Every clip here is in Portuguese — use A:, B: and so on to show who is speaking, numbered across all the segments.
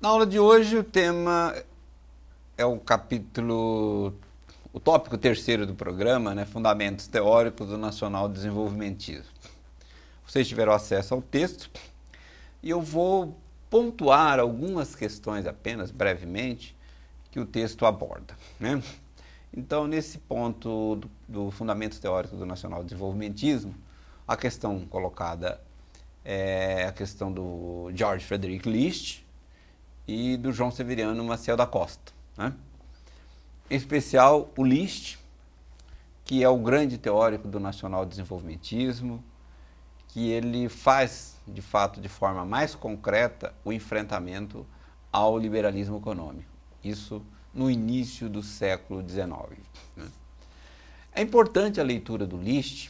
A: Na aula de hoje o tema é o tópico terceiro do programa, né, Fundamentos Teóricos do Nacional Desenvolvimentismo. Vocês tiveram acesso ao texto e eu vou pontuar algumas questões apenas brevemente que o texto aborda, né? Então, nesse ponto do Fundamentos Teóricos do Nacional Desenvolvimentismo, a questão colocada é a questão do George Frederick List e do João Severiano Maciel da Costa, né? Em especial o List, que é o grande teórico do nacional desenvolvimentismo, que ele faz, de fato, de forma mais concreta, o enfrentamento ao liberalismo econômico. Isso no início do século XIX, né? É importante a leitura do List.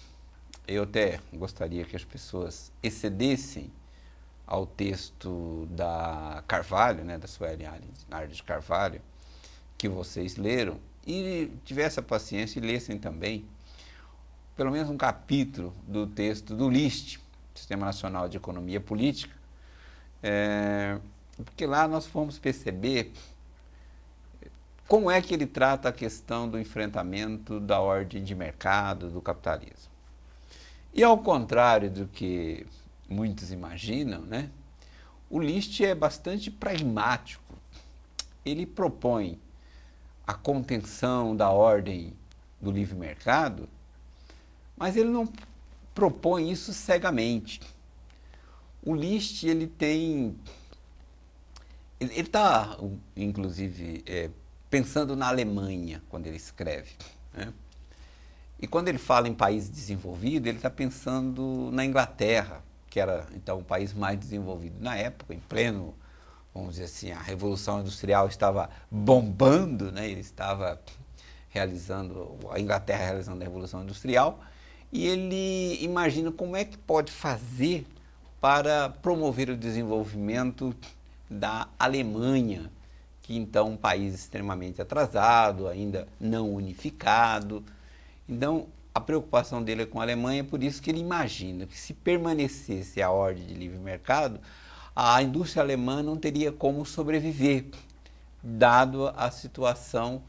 A: Eu até gostaria que as pessoas excedessem ao texto da Carvalho, né, da Sueli Nardes de Carvalho, que vocês leram, e tivessem a paciência e lessem também pelo menos um capítulo do texto do List, Sistema Nacional de Economia Política, porque lá nós fomos perceber como é que ele trata a questão do enfrentamento da ordem de mercado, do capitalismo. E ao contrário do que muitos imaginam, né, o List é bastante pragmático. Ele propõe a contenção da ordem do livre mercado, mas ele não propõe isso cegamente. O List, ele está, inclusive, pensando na Alemanha quando ele escreve, né? E quando ele fala em país desenvolvido, ele está pensando na Inglaterra, que era então o país mais desenvolvido na época, em pleno, vamos dizer assim, a Revolução Industrial estava bombando, né? Ele estava a Inglaterra realizando a Revolução Industrial, e ele imagina como é que pode fazer para promover o desenvolvimento da Alemanha, que então é um país extremamente atrasado, ainda não unificado. Então, a preocupação dele é com a Alemanha, por isso que ele imagina que se permanecesse a ordem de livre mercado, a indústria alemã não teria como sobreviver, dado a situação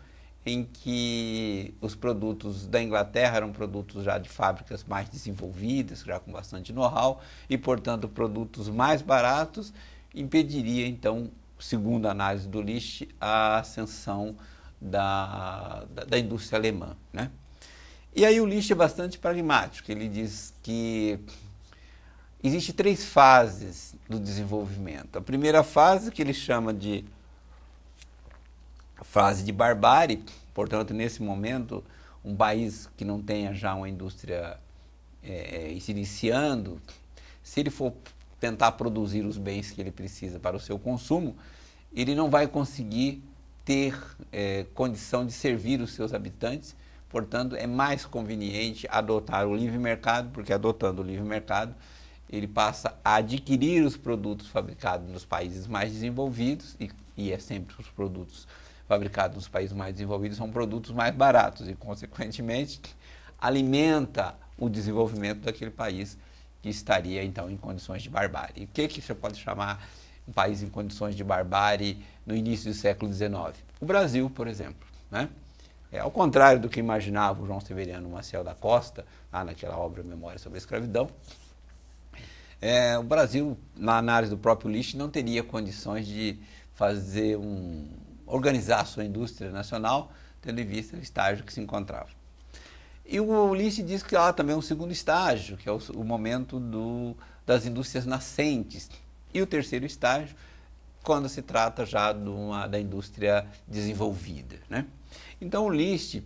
A: em que os produtos da Inglaterra eram produtos já de fábricas mais desenvolvidas, já com bastante know-how, e, portanto, produtos mais baratos, impediria, então, segundo a análise do List, a ascensão da indústria alemã, né? E aí o List é bastante pragmático. Ele diz que existem 3 fases do desenvolvimento. A primeira fase, que ele chama de fase de barbárie, portanto, nesse momento, um país que não tenha já uma indústria se iniciando, se ele for tentar produzir os bens que ele precisa para o seu consumo, ele não vai conseguir ter condição de servir os seus habitantes. Portanto, é mais conveniente adotar o livre mercado, porque adotando o livre mercado, ele passa a adquirir os produtos fabricados nos países mais desenvolvidos, e é sempre os produtos fabricados nos países mais desenvolvidos são produtos mais baratos, e, consequentemente, alimenta o desenvolvimento daquele país que estaria, então, em condições de barbárie. E o que você pode chamar um país em condições de barbárie no início do século XIX? O Brasil, por exemplo, né? Ao contrário do que imaginava o João Severiano Maciel da Costa, lá naquela obra Memória sobre a Escravidão, o Brasil, na análise do próprio List, não teria condições de organizar a sua indústria nacional, tendo em vista o estágio que se encontrava. E o List diz que há também um segundo estágio, que é o momento das indústrias nascentes, e o terceiro estágio, quando se trata já da indústria desenvolvida, né? Então, o List,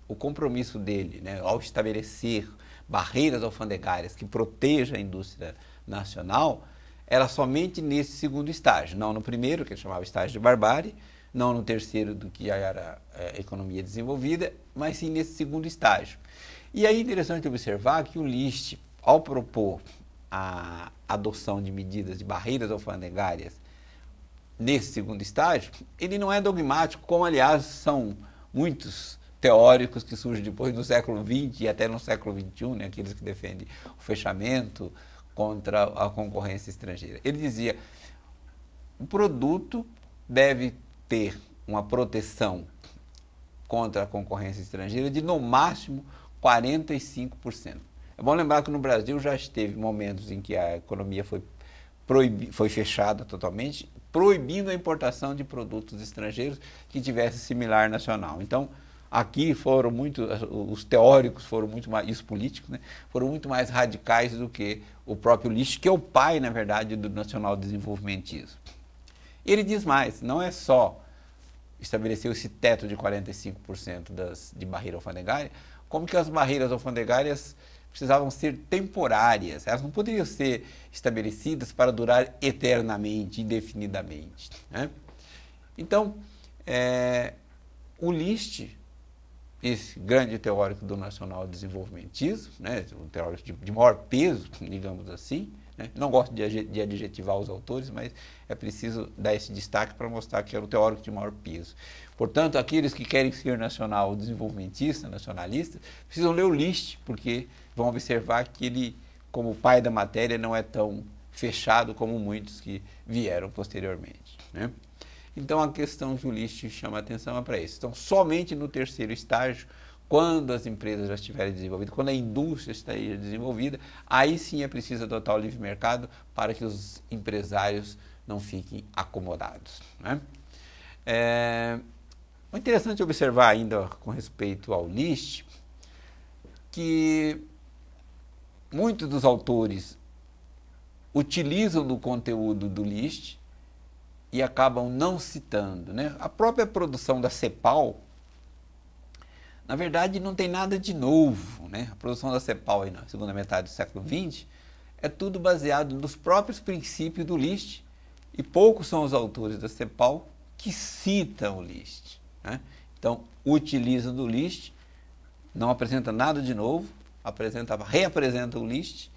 A: o compromisso dele, né, ao estabelecer barreiras alfandegárias que protejam a indústria nacional, era somente nesse segundo estágio, não no primeiro, que ele chamava estágio de barbárie, não no terceiro, do que já era economia desenvolvida, mas sim nesse segundo estágio. E aí é interessante observar que o List, ao propor a adoção de medidas de barreiras alfandegárias nesse segundo estágio, ele não é dogmático, como, aliás, são muitos teóricos que surgem depois do século XX e até no século XXI, né, aqueles que defendem o fechamento contra a concorrência estrangeira. Ele dizia, o produto deve ter uma proteção contra a concorrência estrangeira de no máximo 45%. É bom lembrar que no Brasil já esteve momentos em que a economia foi fechada totalmente, proibindo a importação de produtos estrangeiros que tivessem similar nacional. Então, aqui os teóricos foram muito mais, e os políticos, né, foram muito mais radicais do que o próprio Licht, que é o pai, na verdade, do nacional-desenvolvimentismo. E ele diz mais, não é só estabeleceu esse teto de 45% de barreira alfandegária, como que as barreiras alfandegárias precisavam ser temporárias, elas não poderiam ser estabelecidas para durar eternamente, indefinidamente, né? Então, o Licht, esse grande teórico do nacional-desenvolvimentismo, né, um teórico de maior peso, digamos assim, né? Não gosto de adjetivar os autores, mas é preciso dar esse destaque para mostrar que era o teórico de maior peso. Portanto, aqueles que querem ser nacional-desenvolvimentista, nacionalistas, precisam ler o Licht, porque vão observar que ele, como pai da matéria, não é tão fechado como muitos que vieram posteriormente, né? Então, a questão que o Licht chama a atenção é para isso. Então, somente no terceiro estágio, quando as empresas já estiverem desenvolvidas, quando a indústria estiver desenvolvida, aí sim é preciso adotar o livre mercado para que os empresários não fiquem acomodados, né? É interessante observar ainda com respeito ao Licht que muitos dos autores utilizam do conteúdo do Licht e acabam não citando, né? A própria produção da CEPAL, na verdade, não tem nada de novo, né? A produção da CEPAL aí na segunda metade do século XX é tudo baseado nos próprios princípios do Licht, e poucos são os autores da CEPAL que citam o Licht, né? Então, utilizam do Licht, não apresenta nada de novo, reapresenta o Licht,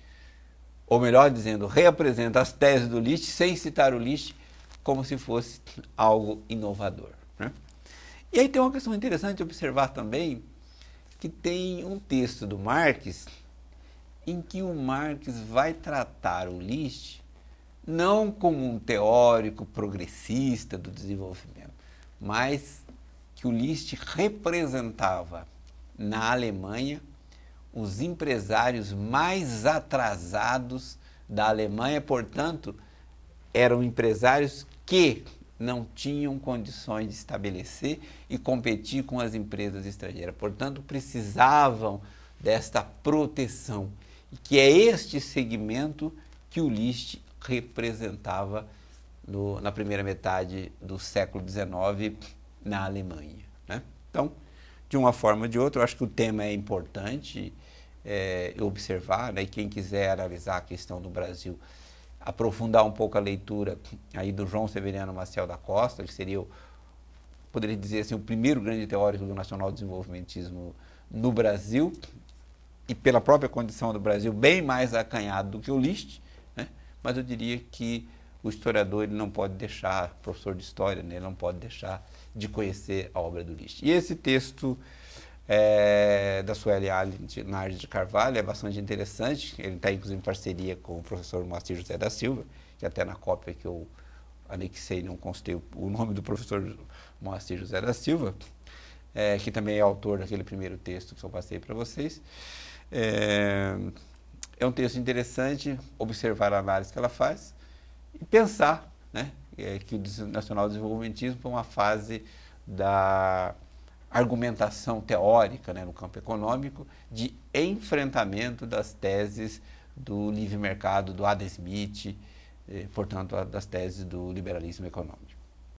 A: ou melhor dizendo, reapresenta as teses do Licht sem citar o Licht, como se fosse algo inovador, né? E aí tem uma questão interessante de observar também, que tem um texto do Marx, em que o Marx vai tratar o Licht não como um teórico progressista do desenvolvimento, mas que o Licht representava na Alemanha os empresários mais atrasados da Alemanha, portanto, eram empresários que não tinham condições de estabelecer e competir com as empresas estrangeiras. Portanto, precisavam desta proteção. E que é este segmento que o Licht representava na primeira metade do século XIX na Alemanha, né? Então, de uma forma ou de outra, eu acho que o tema é importante observar, né? E quem quiser analisar a questão do Brasil, aprofundar um pouco a leitura aí do João Severiano Maciel da Costa, que seria, poderia dizer assim, o primeiro grande teórico do nacional-desenvolvimentismo no Brasil, e pela própria condição do Brasil, bem mais acanhado do que o Licht, né? Mas eu diria que o historiador ele não pode deixar, professor de história, né? Ele não pode deixar de conhecer a obra do Licht. E esse texto da Sueli Nardes de Carvalho é bastante interessante. Ele está inclusive em parceria com o professor Moacir José da Silva, que até na cópia que eu anexei não constei o nome do professor Moacir José da Silva, que também é autor daquele primeiro texto que eu passei para vocês. É um texto interessante observar a análise que ela faz e pensar, né, que o nacional-desenvolvimentismo foi uma fase da argumentação teórica, né, no campo econômico, de enfrentamento das teses do livre mercado, do Adam Smith, portanto, das teses do liberalismo econômico.